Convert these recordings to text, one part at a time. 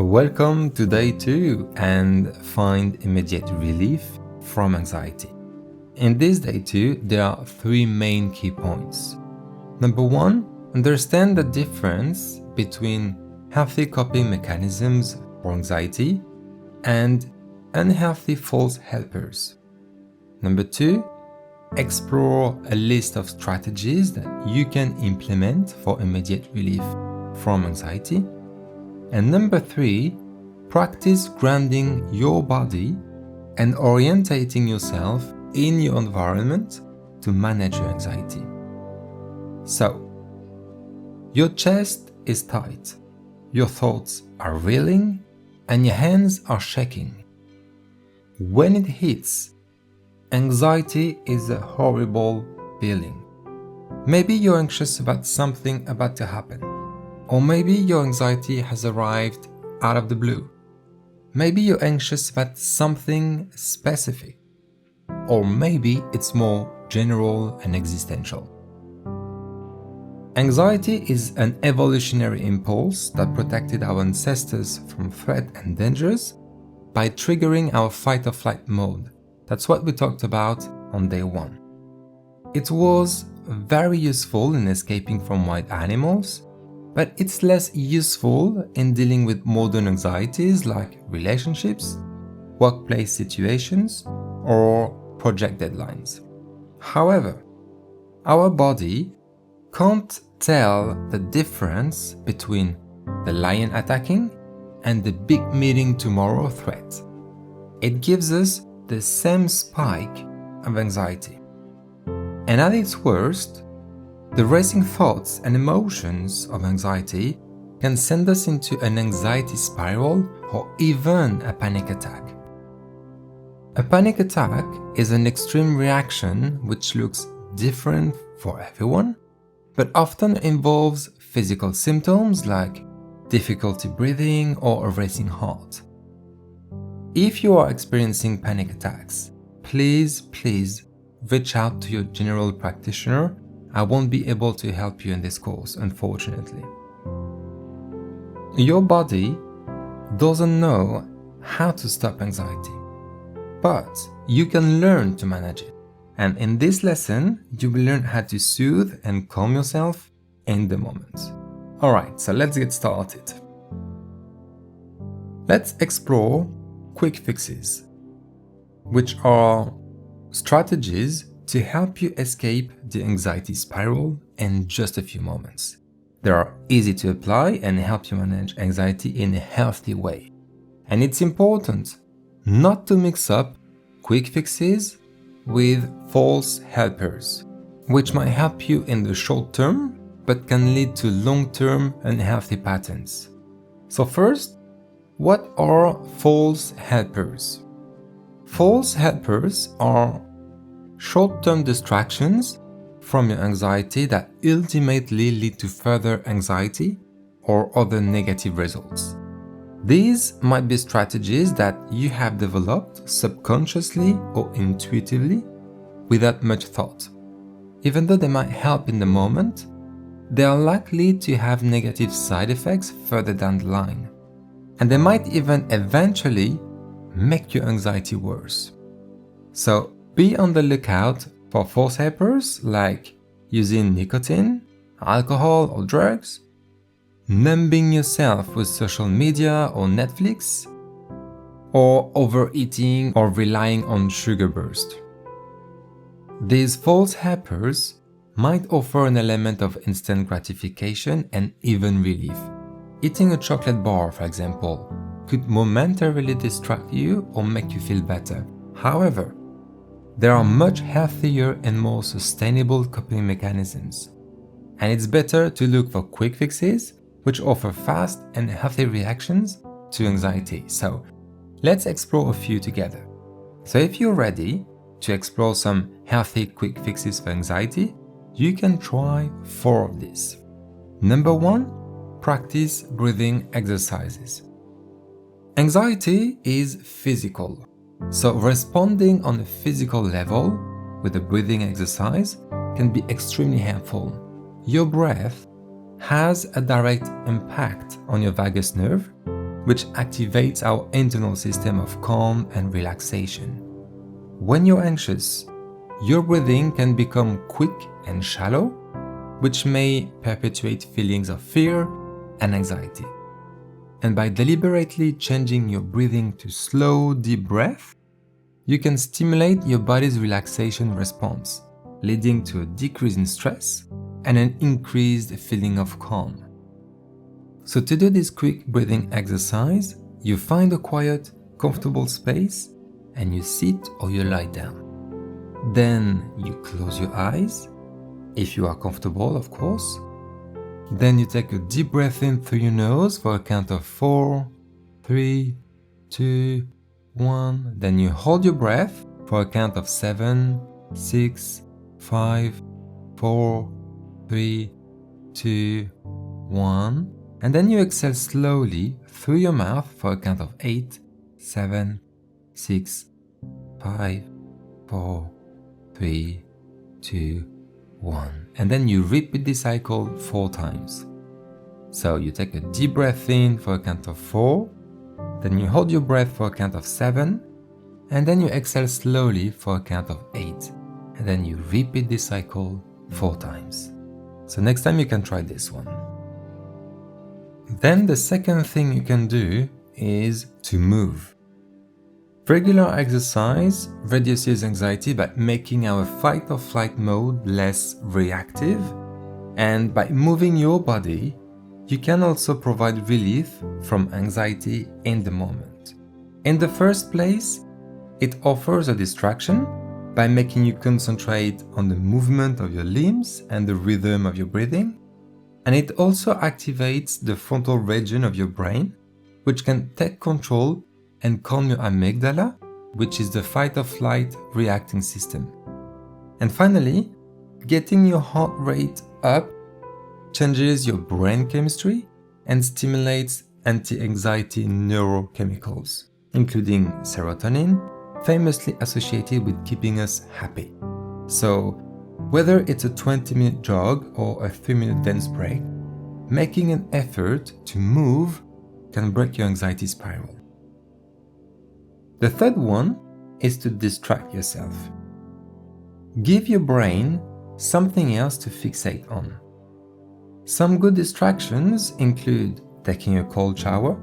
Welcome to day 2 and find immediate relief from anxiety. In this day 2, there are 3 main key points. Number 1, understand the difference between healthy coping mechanisms for anxiety and unhealthy false helpers. Number 2, explore a list of strategies that you can implement for immediate relief from anxiety. And number 3, practice grounding your body and orientating yourself in your environment to manage your anxiety. So, your chest is tight, your thoughts are reeling, and your hands are shaking. When it hits, anxiety is a horrible feeling. Maybe you're anxious about something about to happen. Or maybe your anxiety has arrived out of the blue. Maybe you're anxious about something specific. Or maybe it's more general and existential. Anxiety is an evolutionary impulse that protected our ancestors from threat and dangers by triggering our fight or flight mode. That's what we talked about on day 1. It was very useful in escaping from wild animals, but it's less useful in dealing with modern anxieties like relationships, workplace situations, or project deadlines. However, our body can't tell the difference between the lion attacking and the big meeting tomorrow threat. It gives us the same spike of anxiety. And at its worst, the racing thoughts and emotions of anxiety can send us into an anxiety spiral or even a panic attack. A panic attack is an extreme reaction which looks different for everyone, but often involves physical symptoms like difficulty breathing or a racing heart. If you are experiencing panic attacks, please reach out to your general practitioner. I won't be able to help you in this course, unfortunately. Your body doesn't know how to stop anxiety, but you can learn to manage it. And in this lesson, you will learn how to soothe and calm yourself in the moment. Alright, so let's get started. Let's explore quick fixes, which are strategies to help you escape the anxiety spiral in just a few moments. They are easy to apply and help you manage anxiety in a healthy way. And it's important not to mix up quick fixes with false helpers, which might help you in the short term but can lead to long-term unhealthy patterns. So first, what are false helpers? False helpers are short-term distractions from your anxiety that ultimately lead to further anxiety or other negative results. These might be strategies that you have developed subconsciously or intuitively without much thought. Even though they might help in the moment, they are likely to have negative side effects further down the line. And they might even eventually make your anxiety worse. So, be on the lookout for false helpers like using nicotine, alcohol or drugs, numbing yourself with social media or Netflix, or overeating or relying on sugar burst. These false helpers might offer an element of instant gratification and even relief. Eating a chocolate bar, for example, could momentarily distract you or make you feel better. However, there are much healthier and more sustainable coping mechanisms. And it's better to look for quick fixes which offer fast and healthy reactions to anxiety. So, let's explore a few together. So if you're ready to explore some healthy quick fixes for anxiety, you can try 4 of these. Number 1, practice breathing exercises. Anxiety is physical. So responding on a physical level with a breathing exercise can be extremely helpful. Your breath has a direct impact on your vagus nerve, which activates our internal system of calm and relaxation. When you're anxious, your breathing can become quick and shallow, which may perpetuate feelings of fear and anxiety. And by deliberately changing your breathing to slow, deep breath, you can stimulate your body's relaxation response, leading to a decrease in stress and an increased feeling of calm. So to do this quick breathing exercise, you find a quiet, comfortable space and you sit or you lie down. Then you close your eyes, if you are comfortable, of course. Then you take a deep breath in through your nose for a count of 4, 3, 2, 1. Then you hold your breath for a count of 7, 6, 5, 4, 3, 2, 1. And then you exhale slowly through your mouth for a count of 8, 7, 6, 5, 4, 3, 2, 1. And then you repeat this cycle 4 times. So you take a deep breath in for a count of 4, then you hold your breath for a count of 7, and then you exhale slowly for a count of 8. And then you repeat this cycle 4 times. So next time you can try this one. Then the second thing you can do is to move. Regular exercise reduces anxiety by making our fight or flight mode less reactive, and by moving your body, you can also provide relief from anxiety in the moment. In the first place, it offers a distraction by making you concentrate on the movement of your limbs and the rhythm of your breathing, and it also activates the frontal region of your brain, which can take control and calm your amygdala, which is the fight or flight reacting system. And finally, getting your heart rate up changes your brain chemistry and stimulates anti-anxiety neurochemicals, including serotonin, famously associated with keeping us happy. So, whether it's a 20-minute jog or a 3-minute dance break, making an effort to move can break your anxiety spiral. The third one is to distract yourself. Give your brain something else to fixate on. Some good distractions include taking a cold shower,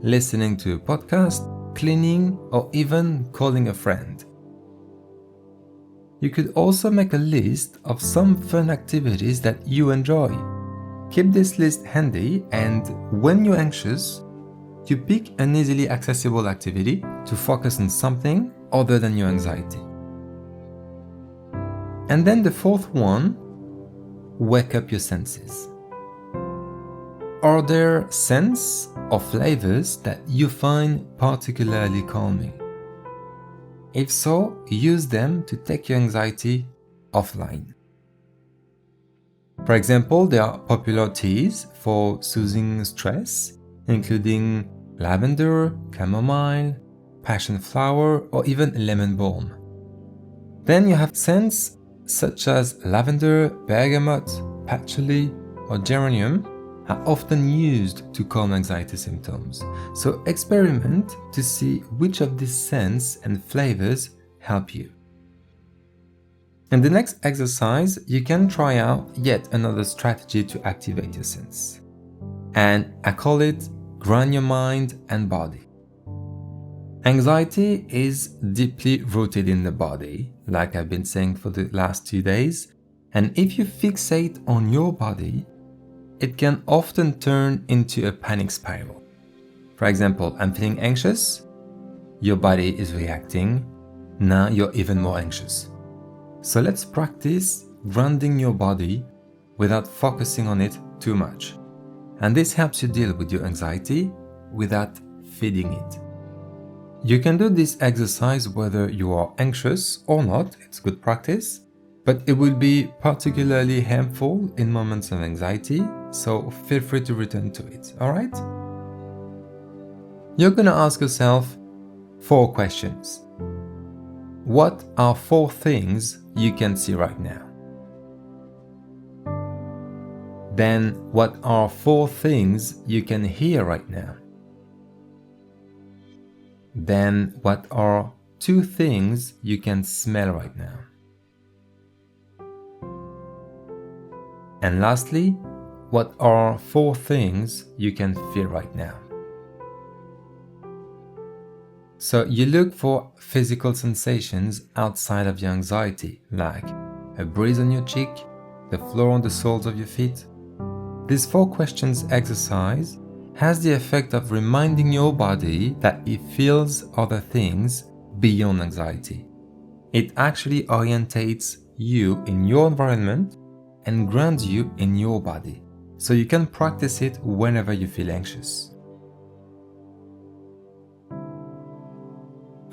listening to a podcast, cleaning, or even calling a friend. You could also make a list of some fun activities that you enjoy. Keep this list handy, and when you're anxious, you pick an easily accessible activity to focus on something other than your anxiety. And then the fourth one, wake up your senses. Are there scents or flavors that you find particularly calming? If so, use them to take your anxiety offline. For example, there are popular teas for soothing stress, including lavender, chamomile, passion flower, or even lemon balm. Then you have scents such as lavender, bergamot, patchouli, or geranium are often used to calm anxiety symptoms. So experiment to see which of these scents and flavors help you. In the next exercise, you can try out yet another strategy to activate your sense. And I call it ground your mind and body. Anxiety is deeply rooted in the body, like I've been saying for the last 2 days, and if you fixate on your body, it can often turn into a panic spiral. For example, I'm feeling anxious, your body is reacting, now you're even more anxious. So let's practice grounding your body without focusing on it too much. And this helps you deal with your anxiety without feeding it. You can do this exercise whether you are anxious or not, it's good practice, but it will be particularly helpful in moments of anxiety, so feel free to return to it, alright? You're gonna ask yourself 4 questions. What are 4 things you can see right now? Then, what are 4 things you can hear right now? Then, what are 2 things you can smell right now? And lastly, what are 4 things you can feel right now? So you look for physical sensations outside of your anxiety, like a breeze on your cheek, the floor on the soles of your feet. This 4 questions exercise has the effect of reminding your body that it feels other things beyond anxiety. It actually orientates you in your environment and grounds you in your body, so you can practice it whenever you feel anxious.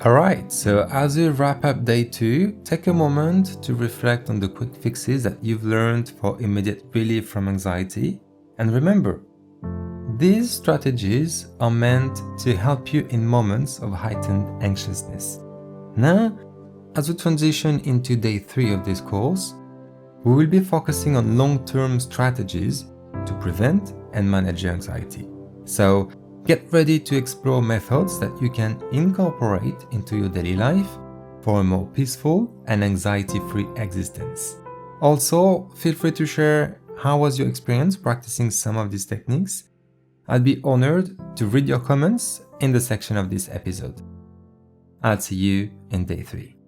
Alright, so as we wrap up day 2, take a moment to reflect on the quick fixes that you've learned for immediate relief from anxiety. And remember, these strategies are meant to help you in moments of heightened anxiousness. Now, as we transition into day 3 of this course, we will be focusing on long-term strategies to prevent and manage your anxiety. So, get ready to explore methods that you can incorporate into your daily life for a more peaceful and anxiety-free existence. Also, feel free to share how was your experience practicing some of these techniques. I'd be honored to read your comments in the section of this episode. I'll see you in day 3.